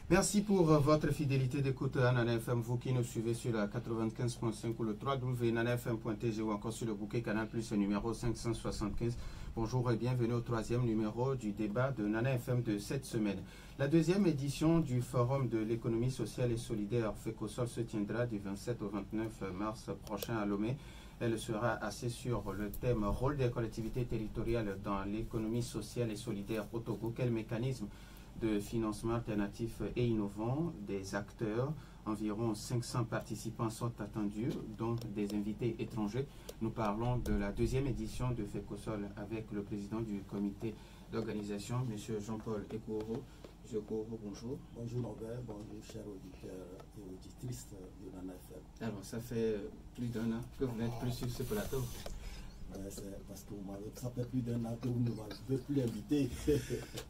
Merci pour votre fidélité d'écoute à Nana FM, vous qui nous suivez sur la 95.5 ou le 3W nanafm.tg ou encore sur le bouquet Canal Plus numéro 575. Bonjour et bienvenue au troisième numéro du débat de Nana FM de cette semaine. La deuxième édition du Forum de l'économie sociale et solidaire FECOSOL se tiendra du 27 au 29 mars prochain à Lomé. Elle sera axée sur le thème « Rôle des collectivités territoriales dans l'économie sociale et solidaire au Togo ». Quel mécanisme de financement alternatif et innovant des acteurs? Environ 500 participants sont attendus, dont des invités étrangers. Nous parlons de la deuxième édition de FECOSOL avec le président du comité d'organisation, M. Jean-Paul Ekouro. M. Ekouro, bonjour. Bonjour Norbert, bonjour chers auditeurs et auditrices de Nana FM. Alors, ça fait plus d'un an que vous n'êtes plus sur ce plateau. C'est parce que ça fait plus d'un an que vous ne m'avez plus invité.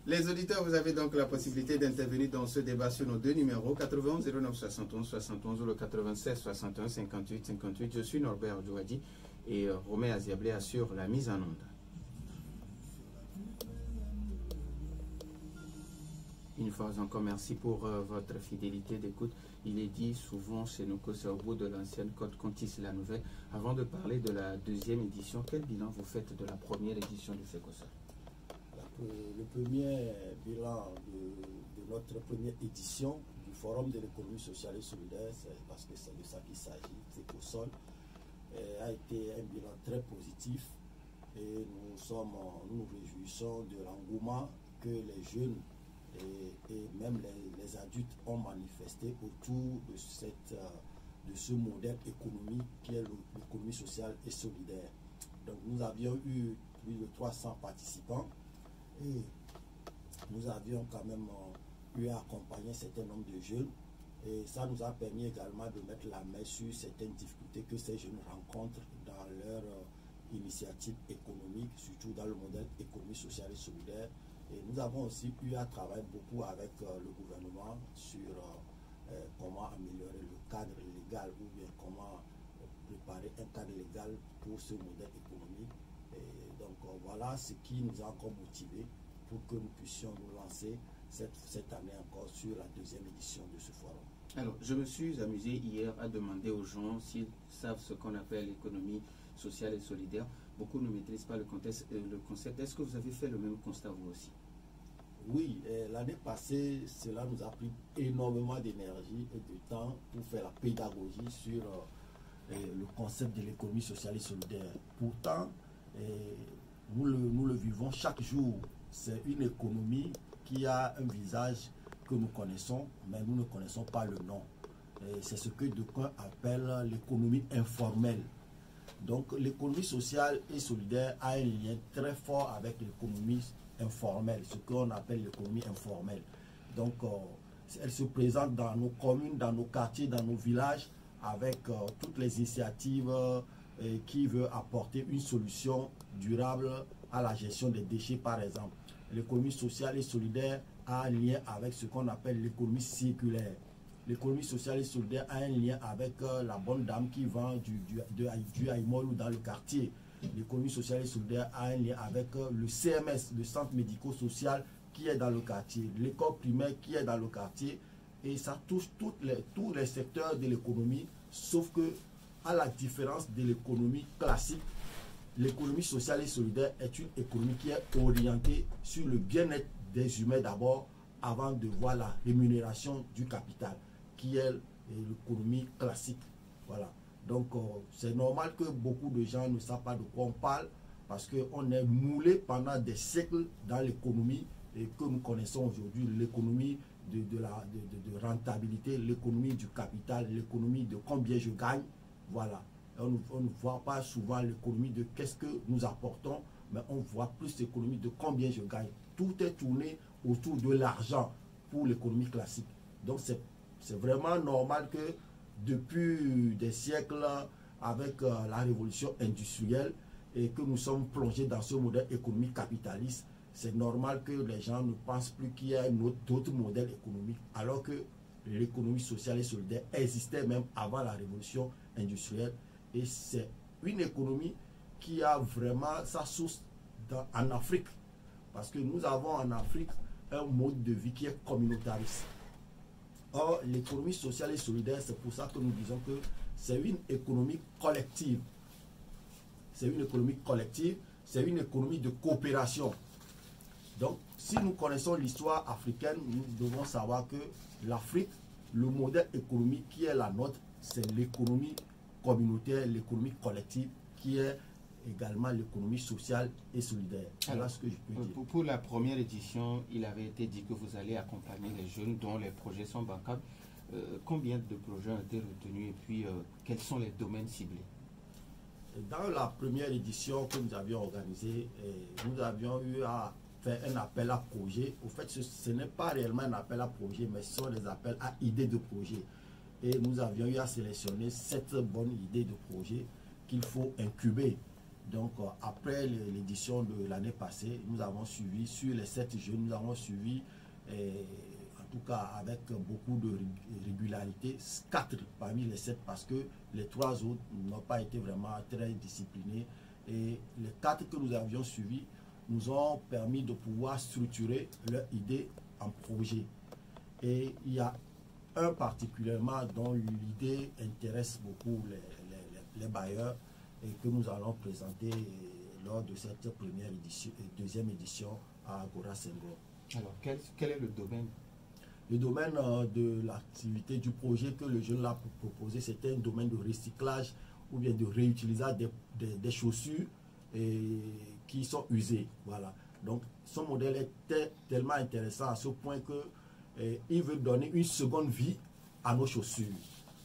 Les auditeurs, vous avez donc la possibilité d'intervenir dans ce débat sur nos deux numéros, 91 09 71 71 ou le 96 61 58 58. Je suis Norbert Odouadi et Romain Aziablé assure la mise en onde. Une fois encore, merci pour votre fidélité d'écoute. Il est dit souvent chez nous que c'est au bout de l'ancienne côte qu'on tisse la nouvelle. Avant de parler de la deuxième édition, quel bilan vous faites de la première édition du FECOSOL? Le premier bilan de notre première édition du Forum de l'économie sociale et solidaire, c'est parce que c'est de ça qu'il s'agit, FECOSOL, a été un bilan très positif et nous nous réjouissons de l'engouement que les jeunes et même les adultes ont manifesté autour de ce modèle économique qui est l'économie sociale et solidaire. Donc nous avions eu plus de 300 participants et nous avions quand même eu à accompagner un certain nombre de jeunes et ça nous a permis également de mettre la main sur certaines difficultés que ces jeunes rencontrent dans leur initiative économique, surtout dans le modèle économie sociale et solidaire. Et nous avons aussi eu à travailler beaucoup avec le gouvernement sur comment améliorer le cadre légal ou bien comment préparer un cadre légal pour ce modèle économique. Et donc voilà ce qui nous a encore motivés pour que nous puissions nous lancer cette année encore sur la deuxième édition de ce forum. Alors, je me suis amusé hier à demander aux gens s'ils savent ce qu'on appelle l'économie sociale et solidaire. Beaucoup ne maîtrisent pas le concept. Est-ce que vous avez fait le même constat vous aussi? Oui, l'année passée, cela nous a pris énormément d'énergie et de temps pour faire la pédagogie sur le concept de l'économie sociale et solidaire. Pourtant, nous le vivons chaque jour. C'est une économie qui a un visage que nous connaissons, mais nous ne connaissons pas le nom. C'est ce que d'aucuns appellent l'économie informelle. Donc l'économie sociale et solidaire a un lien très fort avec l'économie informelle, ce qu'on appelle l'économie informelle. Donc elle se présente dans nos communes, dans nos quartiers, dans nos villages, avec toutes les initiatives qui veulent apporter une solution durable à la gestion des déchets, par exemple. L'économie sociale et solidaire a un lien avec ce qu'on appelle l'économie circulaire. L'économie sociale et solidaire a un lien avec la bonne dame qui vend du haïmol dans le quartier. L'économie sociale et solidaire a un lien avec le CMS, le centre médico-social qui est dans le quartier, l'école primaire qui est dans le quartier, et ça touche tous les secteurs de l'économie, sauf que, à la différence de l'économie classique, l'économie sociale et solidaire est une économie qui est orientée sur le bien-être des humains d'abord, avant de voir la rémunération du capital, qui est l'économie classique. Voilà. Donc, c'est normal que beaucoup de gens ne savent pas de quoi on parle, parce qu'on est moulé pendant des siècles dans l'économie et que nous connaissons aujourd'hui, l'économie de rentabilité, l'économie du capital, l'économie de combien je gagne. Voilà. On ne voit pas souvent l'économie de qu'est-ce que nous apportons, mais on voit plus l'économie de combien je gagne. Tout est tourné autour de l'argent pour l'économie classique. Donc, c'est vraiment normal que depuis des siècles, avec la révolution industrielle, et que nous sommes plongés dans ce modèle économique capitaliste, c'est normal que les gens ne pensent plus qu'il y a d'autres modèles économiques, alors que l'économie sociale et solidaire existait même avant la révolution industrielle. Et c'est une économie qui a vraiment sa source en Afrique. Parce que nous avons en Afrique un mode de vie qui est communautariste. Or, l'économie sociale et solidaire, c'est pour ça que nous disons que c'est une économie collective. C'est une économie collective, c'est une économie de coopération. Donc, si nous connaissons l'histoire africaine, nous devons savoir que l'Afrique, le modèle économique qui est la nôtre, c'est l'économie communautaire, l'économie collective, qui est également l'économie sociale et solidaire. Voilà ce que je peux dire. Pour la première édition, il avait été dit que vous allez accompagner les jeunes dont les projets sont bancables. Combien de projets ont été retenus et puis quels sont les domaines ciblés? Dans la première édition que nous avions organisée, nous avions eu à faire un appel à projet. Au fait, ce n'est pas réellement un appel à projet, mais ce sont des appels à idées de projet. Et nous avions eu à sélectionner 7 bonnes idées de projet qu'il faut incuber. Donc, après l'édition de l'année passée, nous avons suivi, sur les 7 jeunes, nous avons suivi, en tout cas avec beaucoup de régularité, 4 parmi les 7, parce que les 3 autres n'ont pas été vraiment très disciplinés. Et les 4 que nous avions suivis nous ont permis de pouvoir structurer leur idée en projet. Et il y a un particulièrement dont l'idée intéresse beaucoup les bailleurs, et que nous allons présenter lors de cette première édition et deuxième édition à Agora Senghor. Alors, quel est le domaine? Le domaine de l'activité du projet que le jeune l'a proposé, c'était un domaine de recyclage ou bien de réutilisation des chaussures qui sont usées. Voilà. Donc, son modèle était tellement intéressant à ce point que il veut donner une seconde vie à nos chaussures.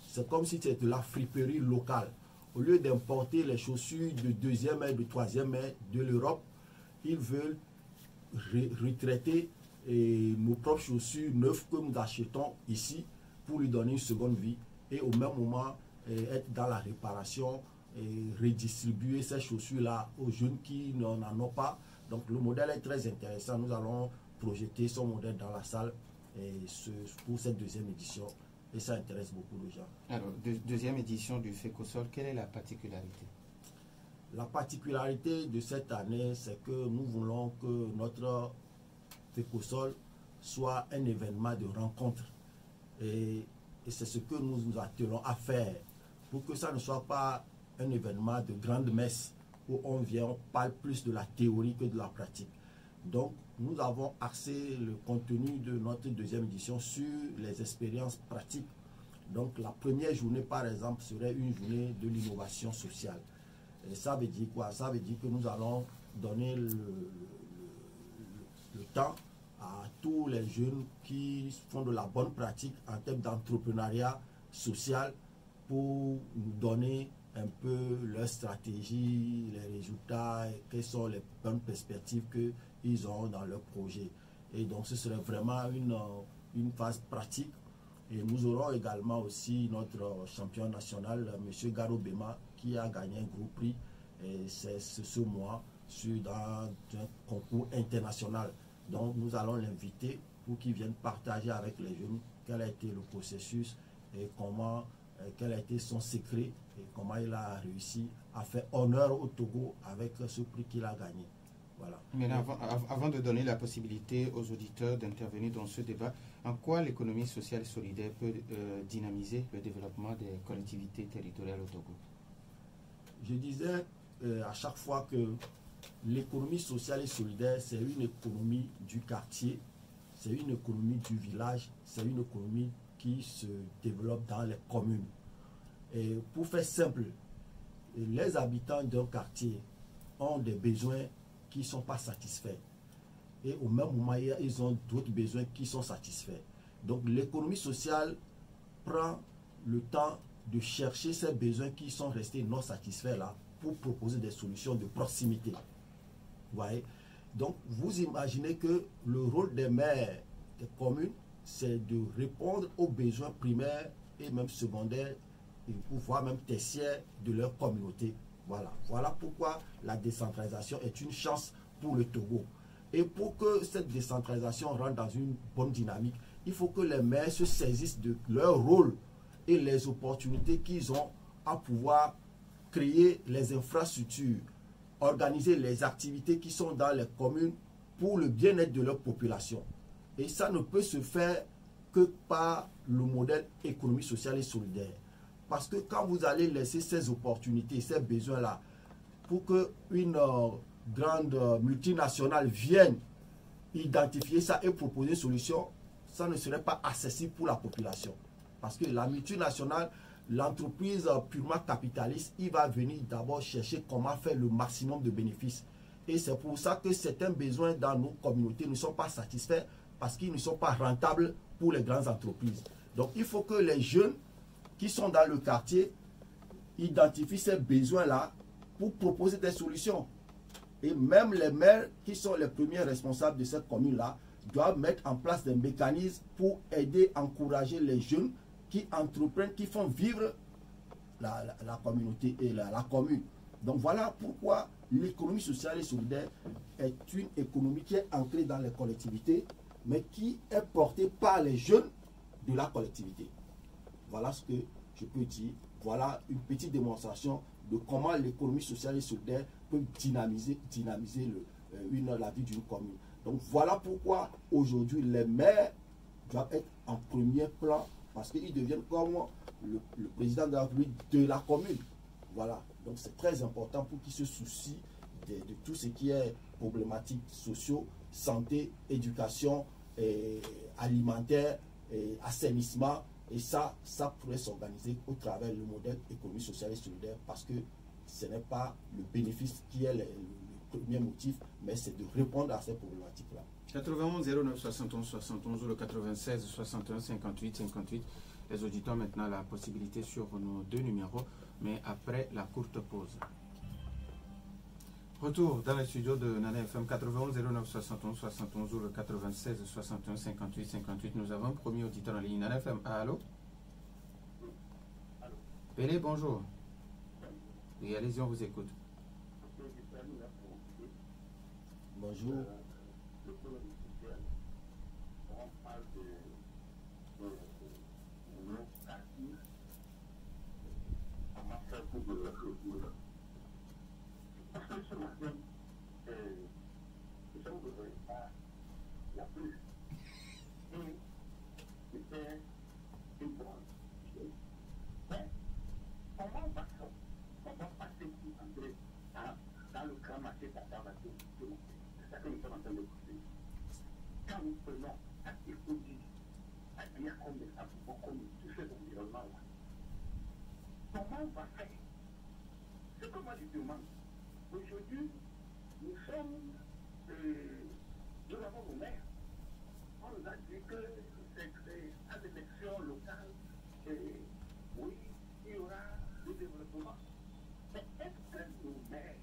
C'est comme si c'était de la friperie locale. Au lieu d'importer les chaussures de deuxième et de troisième main de l'Europe, ils veulent retraiter nos propres chaussures neuves que nous achetons ici pour lui donner une seconde vie et au même moment être dans la réparation et redistribuer ces chaussures-là aux jeunes qui n'en ont pas. Donc le modèle est très intéressant. Nous allons projeter son modèle dans la salle pour cette deuxième édition. Et ça intéresse beaucoup de gens. Alors, deuxième édition du FECOSOL, quelle est la particularité? La particularité de cette année, c'est que nous voulons que notre FECOSOL soit un événement de rencontre. Et c'est ce que nous nous attelons à faire pour que ça ne soit pas un événement de grande messe où on vient, on parle plus de la théorie que de la pratique. Donc, nous avons axé le contenu de notre deuxième édition sur les expériences pratiques. Donc, la première journée, par exemple, serait une journée de l'innovation sociale. Et ça veut dire quoi? Ça veut dire que nous allons donner le temps à tous les jeunes qui font de la bonne pratique en termes d'entrepreneuriat social pour nous donner un peu leur stratégie, les résultats, quelles sont les bonnes perspectives qu'ils ont dans leur projet. Et donc ce serait vraiment une phase pratique. Et nous aurons également aussi notre champion national, M. Garo Bema, qui a gagné un gros prix ce mois dans un concours international. Donc nous allons l'inviter pour qu'il vienne partager avec les jeunes quel a été le processus et quel a été son secret et comment il a réussi à faire honneur au Togo avec ce prix qu'il a gagné. Voilà. Mais avant de donner la possibilité aux auditeurs d'intervenir dans ce débat, en quoi l'économie sociale solidaire peut dynamiser le développement des collectivités territoriales au Togo? Je disais à chaque fois que l'économie sociale et solidaire, c'est une économie du quartier, c'est une économie du village, c'est une économie qui se développe dans les communes. Et pour faire simple, les habitants d'un quartier ont des besoins qui ne sont pas satisfaits. Et au même moment, ils ont d'autres besoins qui sont satisfaits. Donc l'économie sociale prend le temps de chercher ces besoins qui sont restés non satisfaits là pour proposer des solutions de proximité. Vous voyez? Donc vous imaginez que le rôle des maires des communes, c'est de répondre aux besoins primaires et même secondaires, et voire même tertiaires de leur communauté. Voilà pourquoi la décentralisation est une chance pour le Togo. Et pour que cette décentralisation rentre dans une bonne dynamique, il faut que les maires se saisissent de leur rôle et les opportunités qu'ils ont à pouvoir créer les infrastructures, organiser les activités qui sont dans les communes pour le bien-être de leur population. Et ça ne peut se faire que par le modèle économie sociale et solidaire. Parce que quand vous allez laisser ces opportunités, ces besoins-là, pour qu'une grande multinationale vienne identifier ça et proposer une solution, ça ne serait pas accessible pour la population. Parce que la multinationale, l'entreprise purement capitaliste, il va venir d'abord chercher comment faire le maximum de bénéfices. Et c'est pour ça que certains besoins dans nos communautés ne sont pas satisfaits parce qu'ils ne sont pas rentables pour les grandes entreprises. Donc il faut que les jeunes qui sont dans le quartier identifient ces besoins-là pour proposer des solutions. Et même les maires qui sont les premiers responsables de cette commune-là doivent mettre en place des mécanismes pour aider, encourager les jeunes qui entreprennent, qui font vivre la communauté et la commune. Donc voilà pourquoi l'économie sociale et solidaire est une économie qui est ancrée dans les collectivités, mais qui est portée par les jeunes de la collectivité. Voilà ce que je peux dire. Voilà une petite démonstration de comment l'économie sociale et solidaire peut dynamiser la vie d'une commune. Donc voilà pourquoi aujourd'hui les maires doivent être en premier plan parce qu'ils deviennent comme le président de la République de la commune. Voilà, donc c'est très important pour qu'ils se soucient de tout ce qui est problématiques sociaux, santé, éducation, alimentaire, assainissement. Et ça pourrait s'organiser au travers du modèle économique, social et solidaire parce que ce n'est pas le bénéfice qui est le premier motif, mais c'est de répondre à ces problématiques-là. 91 09 71 71 ou le 96 61 58 58. Les auditeurs ont maintenant la possibilité sur nos deux numéros, mais après la courte pause. Retour dans les studios de Nana FM 91 09 71 71 ou le 96 61 58 58. Nous avons un premier auditeur en ligne. Nana FM, allô? Pélé, bonjour. Oui, allez-y, on vous écoute. Bonjour. Dans le grand marché d'Adamato, c'est ça que nous sommes en train de pousser. Quand nous prenons à écouter, à dire comme ça, comme tout cet environnement-là, comment on va faire? Ce que moi je demande, aujourd'hui, nous avons nos maires. On nous a dit que c'est à l'élection locale, oui, il y aura le développement. Mais est-ce que nos maires,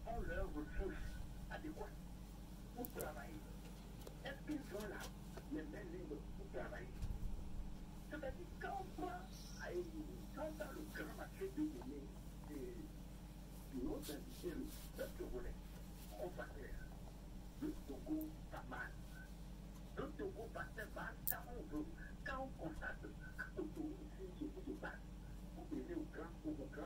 ont leurs ressources adéquates pour travailler? Est-ce qu'ils ont là les mains libres pour travailler? C'est-à-dire quand on prend dans le grand marché de données de nos invités, notre volet, on va faire le Togo pas mal. Le Togo passe mal quand on veut, quand on constate à Togo ici ce qui se passe. Vous venez au grand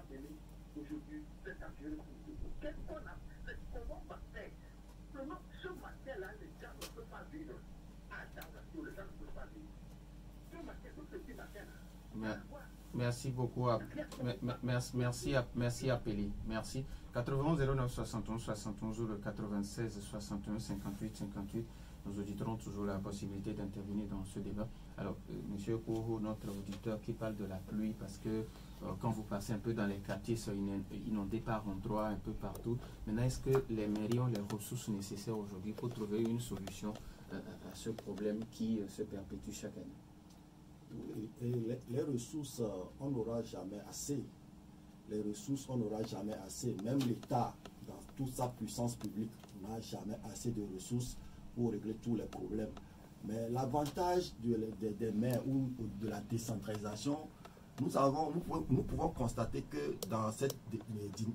Bénin, aujourd'hui, c'est un vieux Togo. Qu'est-ce qu'on a fait? Comment on va faire? Vraiment, ce matin-là, les gens ne peuvent pas vivre. Ah, dans la tour, les gens ne peuvent pas vivre. Ce matin, tout ce petit matin-là. Merci beaucoup. Merci à Péli. Merci. 91 09 71 71 ou le 96 61 58 58. Nous auditerons toujours la possibilité d'intervenir dans ce débat. Alors, Monsieur Koho, notre auditeur qui parle de la pluie, parce que quand vous passez un peu dans les quartiers, sont inondés par endroits, un peu partout. Maintenant, est-ce que les mairies ont les ressources nécessaires aujourd'hui pour trouver une solution à ce problème qui se perpétue chaque année? Et les ressources, on n'aura jamais assez. Les ressources, on n'aura jamais assez. Même l'État, dans toute sa puissance publique, n'a jamais assez de ressources pour régler tous les problèmes. Mais l'avantage des maires ou de la décentralisation, nous pouvons constater que dans cette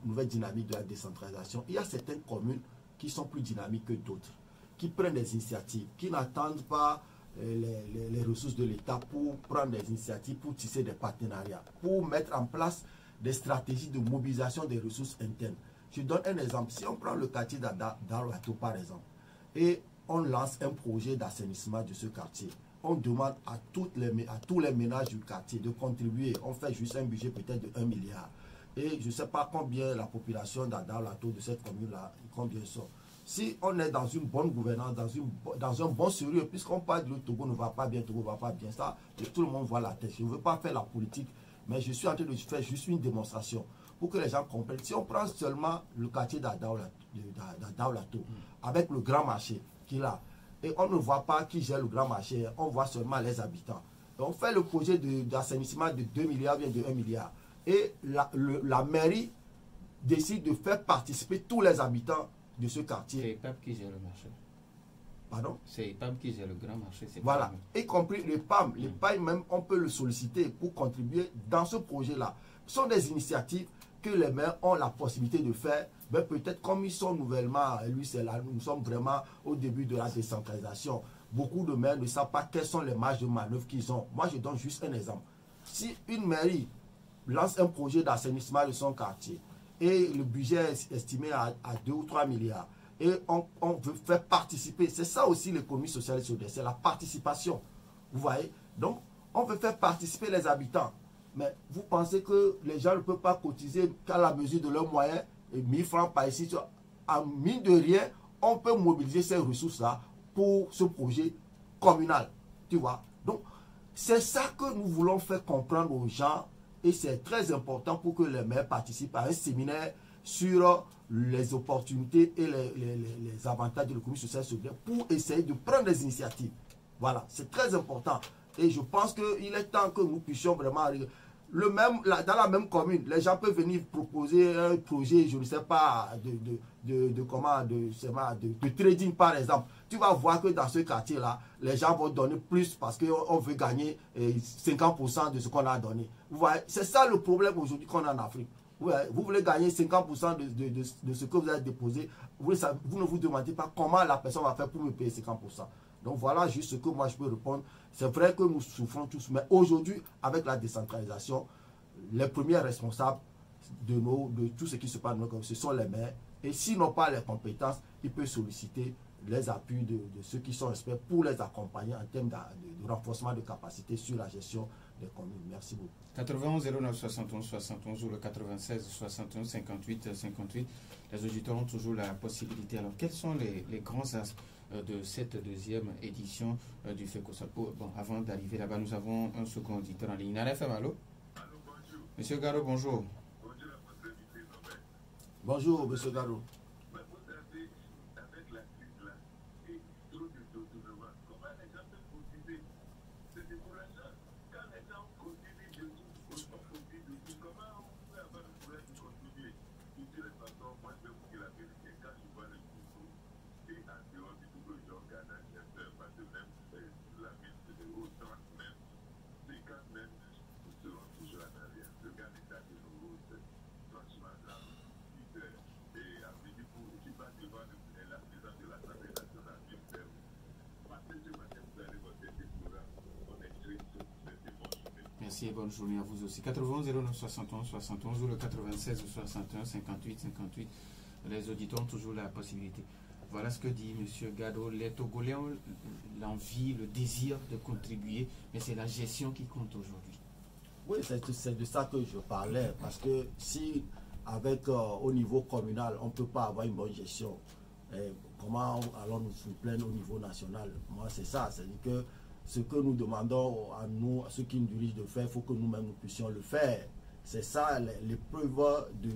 nouvelle dynamique de la décentralisation, il y a certaines communes qui sont plus dynamiques que d'autres, qui prennent des initiatives, qui n'attendent pas les ressources de l'État pour prendre des initiatives, pour tisser des partenariats, pour mettre en place des stratégies de mobilisation des ressources internes. Je donne un exemple. Si on prend le quartier d'Arwato par exemple, et on lance un projet d'assainissement de ce quartier. On demande à tous les ménages du quartier de contribuer. On fait juste un budget peut-être de 1 milliard. Et je ne sais pas combien la population d'Adaolato, de cette commune-là, combien ils sont. Si on est dans une bonne gouvernance, dans un bon sérieux, puisqu'on parle de Togo ne va pas bien, Togo ne va pas bien, ça, tout le monde voit la tête. Je ne veux pas faire la politique, mais je suis en train de faire juste une démonstration pour que les gens comprennent. Si on prend seulement le quartier d'Adaolato, avec le grand marché qu'il a, et on ne voit pas qui gère le grand marché, on voit seulement les habitants. Et on fait le projet d'assainissement de 2 milliards, bien de 1 milliard. Et la mairie décide de faire participer tous les habitants de ce quartier. C'est EPAM qui gère le marché. Pardon? C'est EPAM qui gère le grand marché. Voilà, y compris les PAM. Les PAM même, on peut le solliciter pour contribuer dans ce projet-là. Ce sont des initiatives que les maires ont la possibilité de faire. Mais peut-être comme ils sont nouvellement, lui c'est là, nous sommes vraiment au début de la décentralisation. Beaucoup de maires ne savent pas quelles sont les marges de manœuvre qu'ils ont. Moi je donne juste un exemple. Si une mairie lance un projet d'assainissement de son quartier et le budget est estimé à 2 ou 3 milliards et on veut faire participer, c'est ça aussi l'économie sociale et solidaire, c'est la participation. Vous voyez? Donc on veut faire participer les habitants. Mais vous pensez que les gens ne peuvent pas cotiser qu'à la mesure de leurs moyens, et 1000 francs par ici, en mine de rien, on peut mobiliser ces ressources-là pour ce projet communal. Tu vois? Donc, c'est ça que nous voulons faire comprendre aux gens et c'est très important pour que les maires participent à un séminaire sur les opportunités et les avantages de l'économie sociale et solidaire pour essayer de prendre des initiatives. Voilà, c'est très important. Et je pense qu'il est temps que nous puissions vraiment... dans la même commune, les gens peuvent venir proposer un projet, je ne sais pas, de trading par exemple. Tu vas voir que dans ce quartier-là, les gens vont donner plus parce qu'on veut gagner 50% de ce qu'on a donné. Vous voyez, c'est ça le problème aujourd'hui qu'on a en Afrique. Vous voulez gagner 50% de ce que vous avez déposé. Vous ne vous demandez pas comment la personne va faire pour me payer 50%. Donc voilà juste ce que moi je peux répondre. C'est vrai que nous souffrons tous, mais aujourd'hui, avec la décentralisation, les premiers responsables de tout ce qui se passe dans nos communes, ce sont les maires. Et s'ils n'ont pas les compétences, ils peuvent solliciter les appuis de ceux qui sont experts pour les accompagner en termes de renforcement de capacité sur la gestion des communes. Merci beaucoup. 91 09 71 71 ou le 96 61 58 58. Les auditeurs ont toujours la possibilité. Alors, quels sont les grands aspects de cette deuxième édition du FECOSAPO? Bon, avant d'arriver là-bas, nous avons un second auditeur en ligne. Nana FM, allô? Allô, bonjour. Monsieur Garo, bonjour. Bonjour à votre invité, Robert. Bonjour, monsieur Garo. Mais vous savez, avec la crise là, et trop de détournement, comment les gens peuvent continuer? C'est décourageant. Quand les gens continuent de tout, comment on peut avoir le courage de continuer? De toutes les façons, moi je vais vous dire la vérité. Quand je vois le Togo, et en dehors du Togo, je regarde un secteur, parce que même la ville de autant, même 50 même, nous serons toujours en arrière. Regarde l'état de nos routes, franchement, là, et à midi pour, je passe devant la présidente de l'Assemblée nationale, du père. Parce que ce matin, vous allez voter des programmes. On est très Merci et bonne journée à vous aussi. 91 09 71 71 ou le 96 61 58 58. Les auditeurs ont toujours la possibilité. Voilà ce que dit M. Gado. Les Togolais ont l'envie, le désir de contribuer, mais c'est la gestion qui compte aujourd'hui. Oui, c'est de ça que je parlais. Parce que si, au niveau communal, on ne peut pas avoir une bonne gestion, comment allons-nous nous plaindre au niveau national? Moi, c'est ça. C'est-à-dire que ce que nous demandons à nous, à ceux qui nous dirigent de faire, il faut que nous-mêmes nous puissions le faire. C'est ça l'épreuve de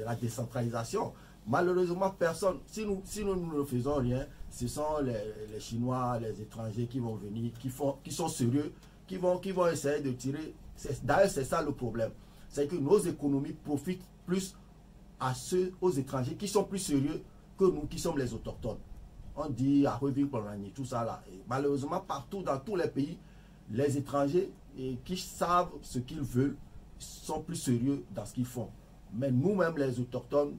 la décentralisation. Malheureusement, personne, si nous ne faisons rien, ce sont les Chinois, les étrangers qui vont venir, qui sont sérieux, qui vont essayer de tirer. D'ailleurs, c'est ça le problème. C'est que nos économies profitent plus aux étrangers qui sont plus sérieux que nous qui sommes les autochtones. On dit à Revin Polani, tout ça là. Et malheureusement, partout dans tous les pays, les étrangers qui savent ce qu'ils veulent sont plus sérieux dans ce qu'ils font. Mais nous-mêmes, les autochtones,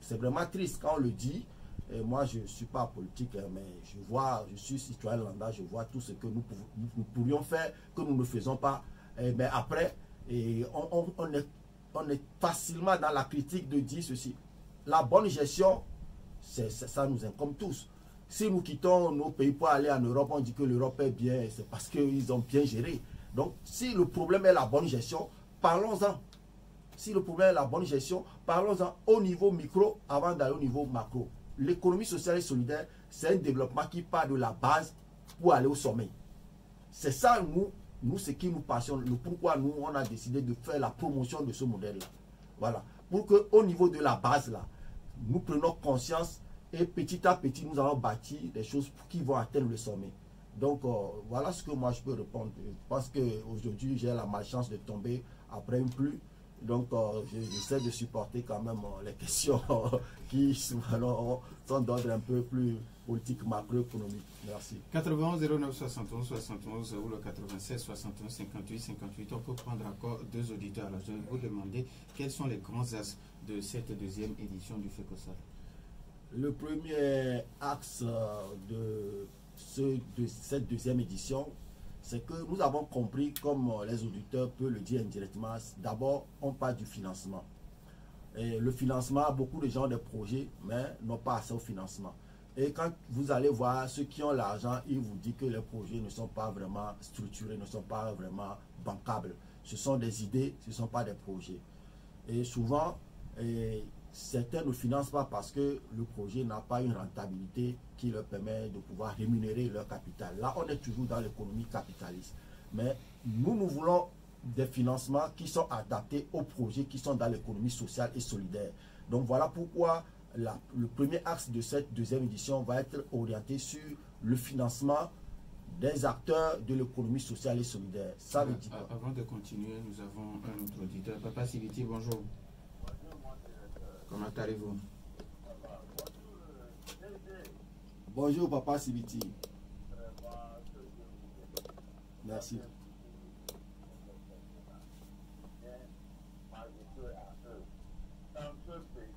c'est vraiment triste quand on le dit. Et moi, je ne suis pas politique, mais je suis citoyen lambda, je vois tout ce que nous pourrions faire, que nous ne faisons pas. Mais après, on est facilement dans la critique de dire ceci. La bonne gestion ça nous incombe tous. Si nous quittons nos pays pour aller en Europe, on dit que l'Europe est bien, c'est parce qu'ils ont bien géré. Donc, si le problème est la bonne gestion, parlons-en. Si le problème est la bonne gestion, parlons-en au niveau micro avant d'aller au niveau macro. L'économie sociale et solidaire, c'est un développement qui part de la base pour aller au sommet. C'est ça, nous, ce qui nous passionne, le pourquoi nous, on a décidé de faire la promotion de ce modèle-là. Voilà. Pour qu'au niveau de la base, là, nous prenons conscience et petit à petit, nous allons bâtir des choses qui vont atteindre le sommet. Donc, voilà ce que moi, je peux répondre. Parce qu'aujourd'hui, j'ai la malchance de tomber après une pluie. Donc, j'essaie de supporter quand même les questions qui souvent sont d'ordre un peu plus politique, macroéconomique. Merci. 91 09 71 71 ou le 96 61 58 58. On peut prendre encore deux auditeurs. Alors, je vais vous demander quels sont les grands axes de cette deuxième édition du FECOSAL. Le premier axe de cette deuxième édition, c'est que nous avons compris, comme les auditeurs peuvent le dire indirectement, d'abord, on parle du financement. Et le financement, beaucoup de gens ont des projets, mais n'ont pas accès au financement. Et quand vous allez voir ceux qui ont l'argent, ils vous disent que les projets ne sont pas vraiment structurés, ne sont pas vraiment bancables. Ce sont des idées, ce ne sont pas des projets. Et souvent, certains ne financent pas parce que le projet n'a pas une rentabilité qui leur permet de pouvoir rémunérer leur capital. Là, on est toujours dans l'économie capitaliste. Mais nous voulons des financements qui sont adaptés aux projets qui sont dans l'économie sociale et solidaire. Donc voilà pourquoi le premier axe de cette deuxième édition va être orienté sur le financement des acteurs de l'économie sociale et solidaire. Ça veut dire quoi? Avant de continuer, nous avons un autre auditeur. Papa Sibiti, bonjour. Comment allez-vous? Bonjour Papa Sibiti. Merci. Dans ce pays,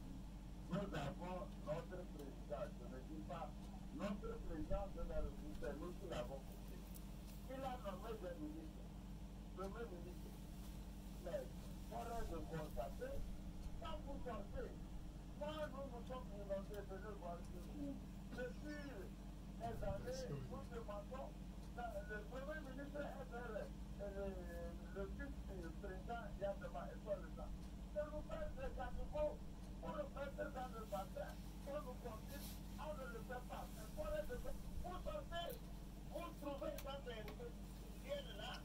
nous avons notre président, je ne dis pas notre président de la République, c'est nous qui l'avons poussé. Il a nommé des ministres, premier ministre. Mais, forêt de constater, quand vous sortez, moi, nous sommes inondés de le voir sur vous. Depuis des années, nous demandons, le premier ministre est le fils du président Yadema et toi le temps. De nous faire des animaux pour le mettre dans le bassin, pour nous conduire, on ne le fait pas. Mais vous sortez, vous trouvez dans des rivières là,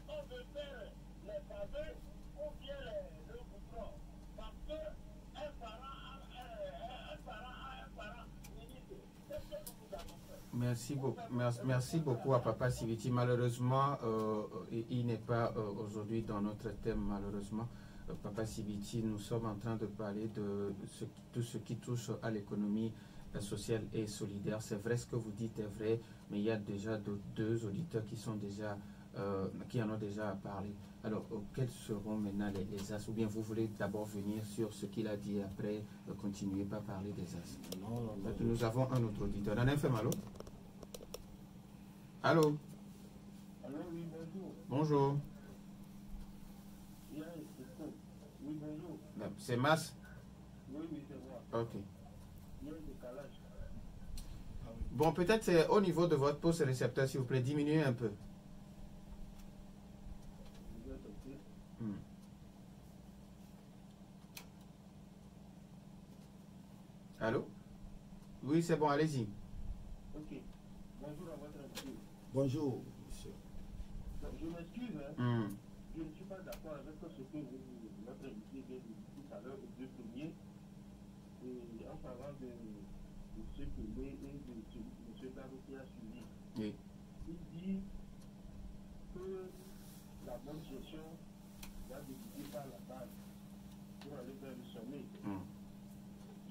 on veut faire les pavés ou bien le goudron. Parce que un parent a un parent limité. C'est ce que nous avons fait. Merci beaucoup à Papa Sibiti. Malheureusement, il n'est pas aujourd'hui dans notre thème, malheureusement. Papa Sibiti, nous sommes en train de parler de tout ce qui touche à l'économie sociale et solidaire. C'est vrai, ce que vous dites est vrai, mais il y a déjà deux auditeurs qui en ont déjà parlé. Alors, quels seront maintenant les as? Ou bien vous voulez d'abord venir sur ce qu'il a dit et après continuer par parler des as? Non. Nous avons un autre auditeur. Un infirme, allô? Allô? Allô, oui, bonjour. Bonjour. Oui, bonjour. C'est Mas? Oui, c'est moi. Ok. Il y a un décalage. Bon, peut-être c'est au niveau de votre poste récepteur, s'il vous plaît, diminuez un peu. Allô? Oui, c'est bon, allez-y. Ok. Bonjour à votre invité. Bonjour, monsieur. Je m'excuse, je ne suis pas d'accord avec ce que notre invité vient de dire tout à l'heure, aux deux premiers, et en parlant de ce que et de M. Dabo qui a suivi. Oui. Il dit que la bonne gestion va débuter par la base pour aller vers le sommet.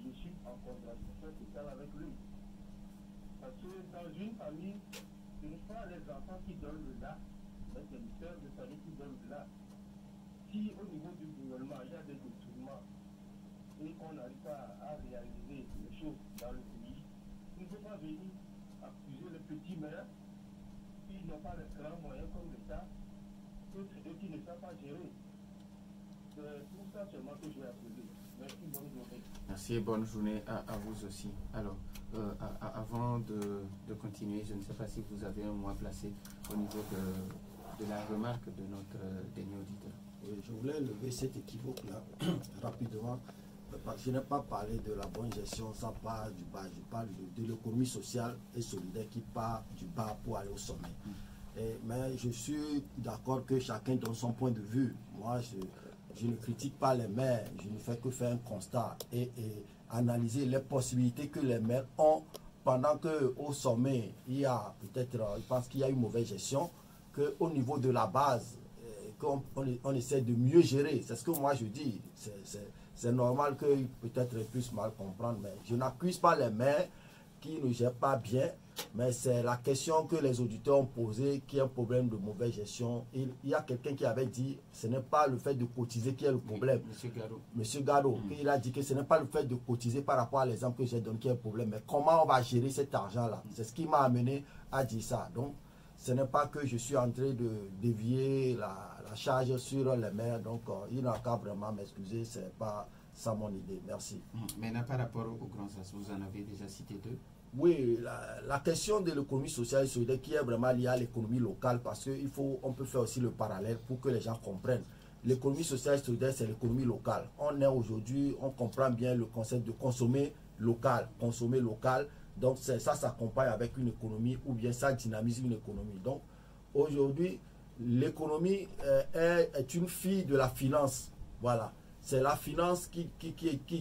Je suis en contradiction totale avec lui. Parce que dans une famille, ce ne sont pas les enfants qui donnent le là, mais c'est les pères de famille qui donnent le là. Si au niveau du gouvernement, il y a des détournements et qu'on n'arrive pas à réaliser les choses dans le pays, il ne faut pas venir accuser les petits maires qui n'ont pas les grands moyens comme l'État, que c'est eux qui ne savent pas gérer. C'est pour ça seulement que je vais appeler. Merci et bonne journée à vous aussi. Alors, avant de continuer, je ne sais pas si vous avez un mot à placer au niveau de la remarque de notre dernier auditeur. Oui, je voulais lever cet équivoque-là rapidement. Je n'ai pas parlé de la bonne gestion, ça part du bas. Je parle de l'économie sociale et solidaire qui part du bas pour aller au sommet. Mais je suis d'accord que chacun donne son point de vue. Moi, je ne critique pas les maires, je ne fais que faire un constat et analyser les possibilités que les maires ont pendant qu'au sommet, il y a peut-être, je pense qu'il y a une mauvaise gestion, qu'au niveau de la base, on essaie de mieux gérer. C'est ce que moi je dis. C'est normal qu'ils peut-être puissent mal comprendre, mais je n'accuse pas les maires qui ne gèrent pas bien, mais c'est la question que les auditeurs ont posée qui est un problème de mauvaise gestion. Il y a quelqu'un qui avait dit ce n'est pas le fait de cotiser qui est le problème. Monsieur Gado, il a dit que ce n'est pas le fait de cotiser par rapport à l'exemple que j'ai donné qui est le problème, mais comment on va gérer cet argent-là. C'est ce qui m'a amené à dire ça. Donc, ce n'est pas que je suis en train de dévier la charge sur les maires, donc il n'a qu'à vraiment m'excuser, ce n'est pas ça mon idée. Merci. Maintenant, par rapport aux grands as, vous en avez déjà cité deux. Oui, la question de l'économie sociale et solidaire qui est vraiment liée à l'économie locale, parce qu'on peut faire aussi le parallèle pour que les gens comprennent. L'économie sociale et solidaire, c'est l'économie locale. On comprend bien le concept de consommer local. Donc ça s'accompagne avec une économie ou bien ça dynamise une économie. Donc aujourd'hui, l'économie est une fille de la finance. Voilà. C'est la finance qui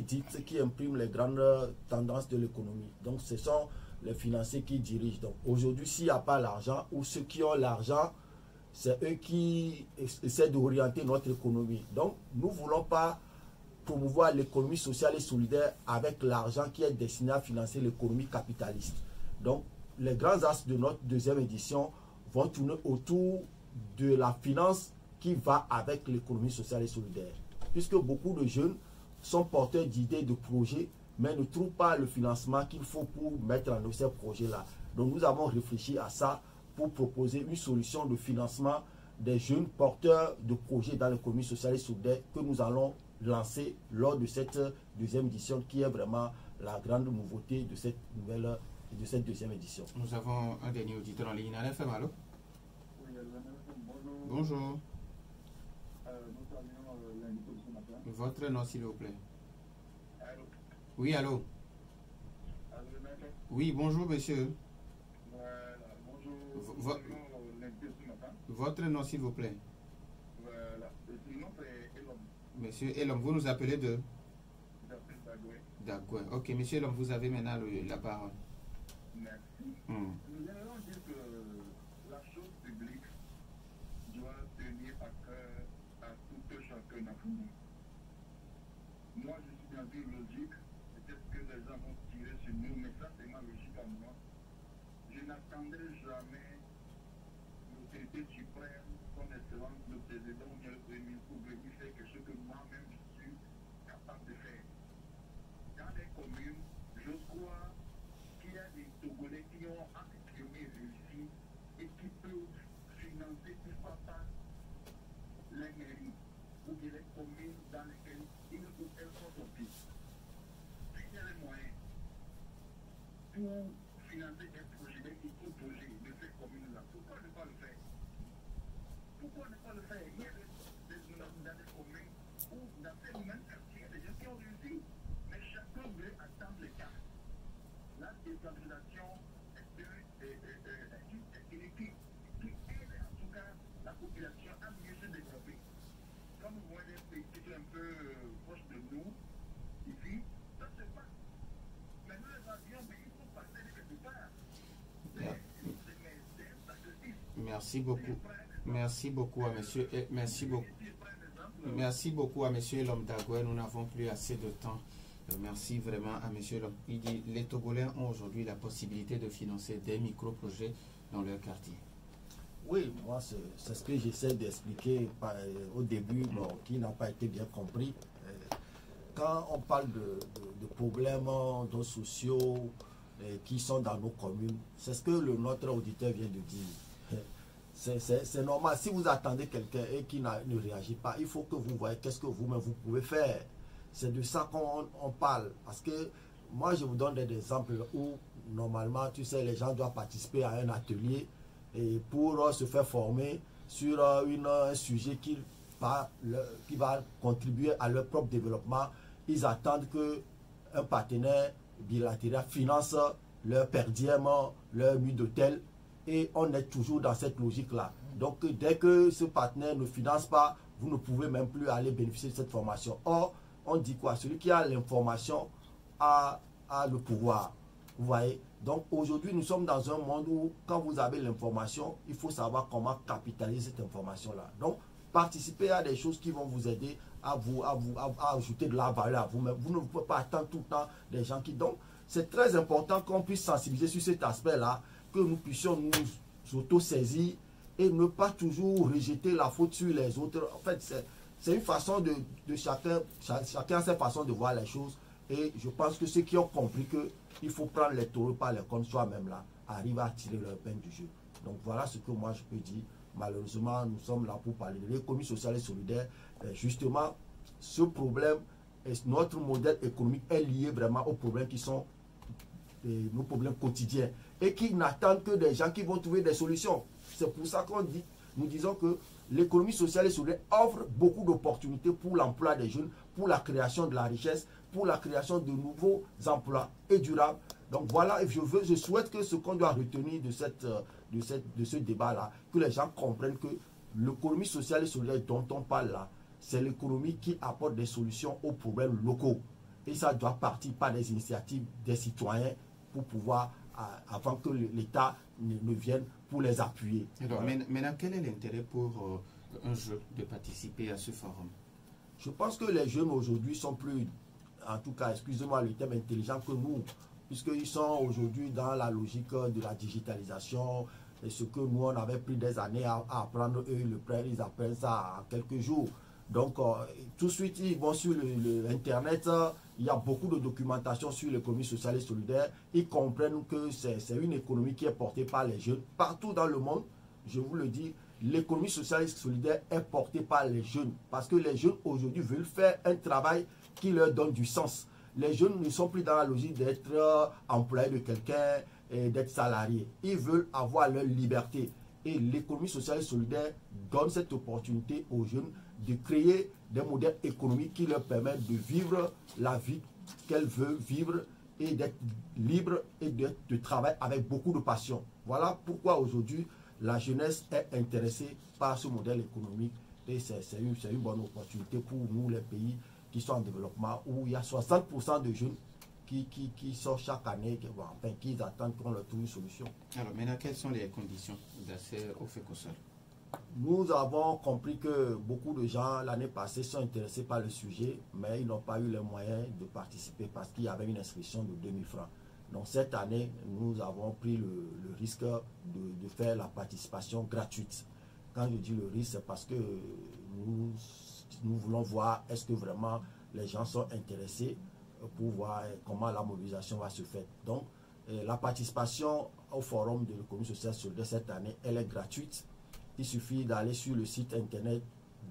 dicte, qui imprime les grandes tendances de l'économie. Donc ce sont les financiers qui dirigent. Donc aujourd'hui, s'il n'y a pas l'argent, ou ceux qui ont l'argent, c'est eux qui essaient d'orienter notre économie. Donc nous ne voulons pas promouvoir l'économie sociale et solidaire avec l'argent qui est destiné à financer l'économie capitaliste. Donc, les grands axes de notre deuxième édition vont tourner autour de la finance qui va avec l'économie sociale et solidaire. Puisque beaucoup de jeunes sont porteurs d'idées, de projets, mais ne trouvent pas le financement qu'il faut pour mettre en œuvre ces projets-là. Donc, nous avons réfléchi à ça pour proposer une solution de financement des jeunes porteurs de projets dans l'économie sociale et solidaire que nous allons lancé lors de cette deuxième édition qui est vraiment la grande nouveauté de cette deuxième édition. Nous avons un dernier auditeur en ligne. Alain FM, allô? Oui, bonjour. Bonjour. Nous saluons l'invité ce matin. Votre nom, s'il vous plaît. Allô? Oui, allô? Allô, maître? Oui, bonjour, monsieur. Voilà, bonjour. L'invité ce matin. Votre nom, s'il vous plaît. Voilà, le nom c'est Elom. Monsieur Elom, vous nous appelez de? J'appelle Dagoué. D'accord. Ok, monsieur Elom, vous avez maintenant la parole. Merci. Nous allons dire que la chose publique doit tenir à cœur à tout chacun d'entre nous. Moi, je suis dans une logique, peut-être que les gens vont tirer sur nous, mais ça, c'est ma logique à moi. Je n'attendrai jamais l'autorité suprême, son excellence, le président ou le premier ministre pour venir faire quelque chose que moi-même je suis capable de faire. Dans les communes, je crois qu'il y a des Togolais qui ont exprimé réussi et qui peuvent financer, pourquoi pas, les mairies ou bien les communes dans lesquelles ils ou elles sont sorties. Il y a les moyens pour financer des projets, des micro-projets de ces communes-là. Pourquoi ne pas le faire? Pourquoi ne pas le faire? Il y a dans des communes ou dans ces mêmes quartiers, des gens qui ont réussi, mais chacun veut attendre les cas. La décentralisation est une équipe qui aide en tout cas la population à mieux se développer. Comme vous voyez des pays qui sont un peu proches de nous, ici, ça se passe. Mais nous les avions, mais il faut passer de quelque part. Merci beaucoup. Merci beaucoup à monsieur. Merci beaucoup à monsieur Elom Dagoué. Nous n'avons plus assez de temps. Merci vraiment à monsieur Elom. Il dit les Togolais ont aujourd'hui la possibilité de financer des micro-projets dans leur quartier. Oui, moi c'est ce que j'essaie d'expliquer au début, qui n'a pas été bien compris. Quand on parle de problèmes sociaux qui sont dans nos communes, c'est ce que notre auditeur vient de dire. C'est normal. Si vous attendez quelqu'un et qui ne réagit pas, il faut que vous voyez qu'est-ce que vous-même vous pouvez faire. C'est de ça qu'on parle. Parce que moi, je vous donne des exemples où, normalement, tu sais, les gens doivent participer à un atelier et pour se faire former sur un sujet qui va contribuer à leur propre développement. Ils attendent qu'un partenaire bilatéral finance leur per diem, leur nuit d'hôtel, et on est toujours dans cette logique-là. Donc, dès que ce partenaire ne finance pas, vous ne pouvez même plus aller bénéficier de cette formation. Or, on dit quoi? Celui qui a l'information a le pouvoir. Vous voyez? Donc, aujourd'hui, nous sommes dans un monde où, quand vous avez l'information, il faut savoir comment capitaliser cette information-là. Donc, participez à des choses qui vont vous aider à ajouter de la valeur à vous-même. Vous ne pouvez pas attendre tout le temps des gens qui... Donc, c'est très important qu'on puisse sensibiliser sur cet aspect-là, que nous puissions nous auto-saisir et ne pas toujours rejeter la faute sur les autres. En fait, c'est une façon de chacun a sa façon de voir les choses. Et je pense que ceux qui ont compris qu'il faut prendre les taureaux par les cornes soi-même là, arrivent à tirer leur peine du jeu. Donc voilà ce que moi je peux dire. Malheureusement, nous sommes là pour parler de l'économie sociale et solidaire. Justement, ce problème, notre modèle économique est lié vraiment aux problèmes qui sont nos problèmes quotidiens et qui n'attendent que des gens qui vont trouver des solutions. C'est pour ça nous disons que l'économie sociale et solidaire offre beaucoup d'opportunités pour l'emploi des jeunes, pour la création de la richesse, pour la création de nouveaux emplois et durables. Donc voilà, je souhaite que ce qu'on doit retenir de ce débat-là, que les gens comprennent que l'économie sociale et solidaire dont on parle là, c'est l'économie qui apporte des solutions aux problèmes locaux. Et ça doit partir par des initiatives des citoyens pour pouvoir, avant que l'État ne vienne pour les appuyer. Alors, voilà. Maintenant, quel est l'intérêt pour un jeune de participer à ce forum? Je pense que les jeunes aujourd'hui sont plus, en tout cas, excusez-moi le terme, intelligents que nous, puisqu'ils sont aujourd'hui dans la logique de la digitalisation, et ce que nous, on avait pris des années à apprendre, eux, ils apprennent ça en quelques jours. Donc, tout de suite, ils vont sur Internet, il y a beaucoup de documentation sur l'économie sociale et solidaire. Ils comprennent que c'est une économie qui est portée par les jeunes. Partout dans le monde, je vous le dis, l'économie sociale et solidaire est portée par les jeunes. Parce que les jeunes, aujourd'hui, veulent faire un travail qui leur donne du sens. Les jeunes ne sont plus dans la logique d'être employés de quelqu'un et d'être salariés. Ils veulent avoir leur liberté. Et l'économie sociale et solidaire donne cette opportunité aux jeunes de créer des modèles économiques qui leur permettent de vivre la vie qu'elles veulent vivre et d'être libres et de travailler avec beaucoup de passion. Voilà pourquoi aujourd'hui la jeunesse est intéressée par ce modèle économique et c'est une bonne opportunité pour nous les pays qui sont en développement où il y a 60% de jeunes qui sortent chaque année, qui attendent qu'on leur trouve une solution. Alors maintenant, quelles sont les conditions d'accès au FECOSOL? Nous avons compris que beaucoup de gens l'année passée sont intéressés par le sujet, mais ils n'ont pas eu les moyens de participer parce qu'il y avait une inscription de 2000 francs. Donc cette année, nous avons pris le risque de faire la participation gratuite. Quand je dis le risque, c'est parce que nous voulons voir est-ce que vraiment les gens sont intéressés pour voir comment la mobilisation va se faire. Donc la participation au forum de l'économie sociale solidaire cette année, elle est gratuite. Il suffit d'aller sur le site internet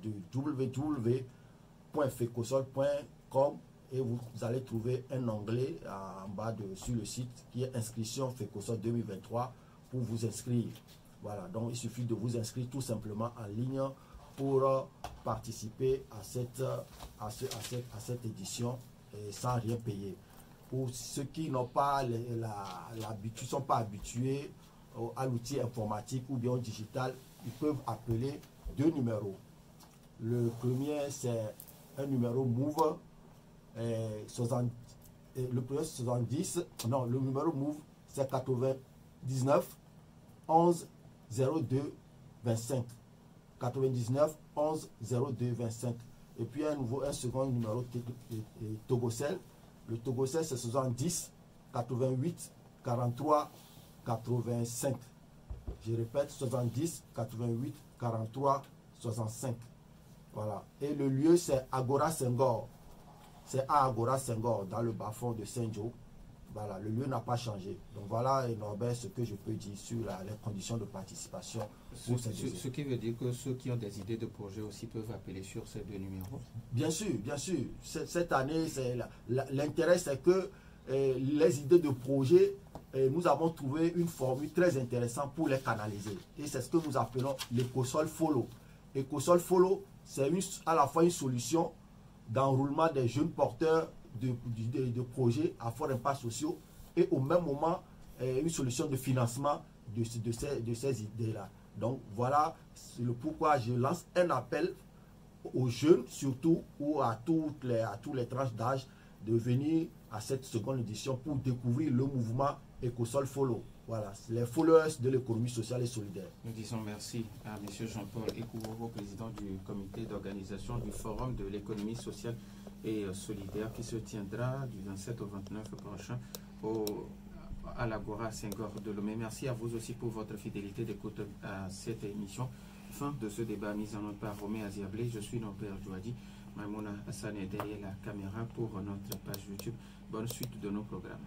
de www.fecosol.com et vous allez trouver un onglet en bas sur le site qui est inscription FECOSOL 2023 pour vous inscrire. Voilà, donc il suffit de vous inscrire tout simplement en ligne pour participer à cette édition et sans rien payer. Pour ceux qui n'ont pas l'habitude, sont pas habitués à l'outil informatique ou bien au digital, ils peuvent appeler deux numéros. Le premier, c'est un numéro Move, le premier 70, non, le numéro Move, c'est 99 11 02 25. 99 11 02 25. Et puis un second numéro Togocel. Le Togocel, c'est 70 88 43 85. Je répète, 70 88 43 65. Voilà. Et le lieu, c'est Agora Senghor. C'est à Agora Senghor, dans le bas-fond de Saint-Jo. Voilà, le lieu n'a pas changé. Donc voilà, Norbert, ce que je peux dire sur les conditions de participation. Ce qui veut dire que ceux qui ont des idées de projet aussi peuvent appeler sur ces 2 numéros. Bien sûr, bien sûr. Cette année, l'intérêt, c'est que les idées de projet, nous avons trouvé une formule très intéressante pour les canaliser. Et c'est ce que nous appelons l'écosol follow. Écosol follow, c'est à la fois une solution d'enroulement des jeunes porteurs de projets à fort impact sociaux et au même moment une solution de financement de ces idées-là. Donc voilà le pourquoi je lance un appel aux jeunes surtout ou à tous les tranches d'âge de venir à cette seconde édition pour découvrir le mouvement Écosol Follow. Voilà, les followers de l'économie sociale et solidaire. Nous disons merci à M. Jean-Paul Ekouro, président du comité d'organisation du Forum de l'économie sociale et solidaire qui se tiendra du 27 au 29 prochain à l'Agora Senghor de Lomé. Merci à vous aussi pour votre fidélité d'écoute à cette émission. Fin de ce débat mis en œuvre par Romain Aziablé. Je suis Norbert Djouadi. Maimouna Hassan est derrière la caméra pour notre page YouTube. Bonne suite de nos programmes.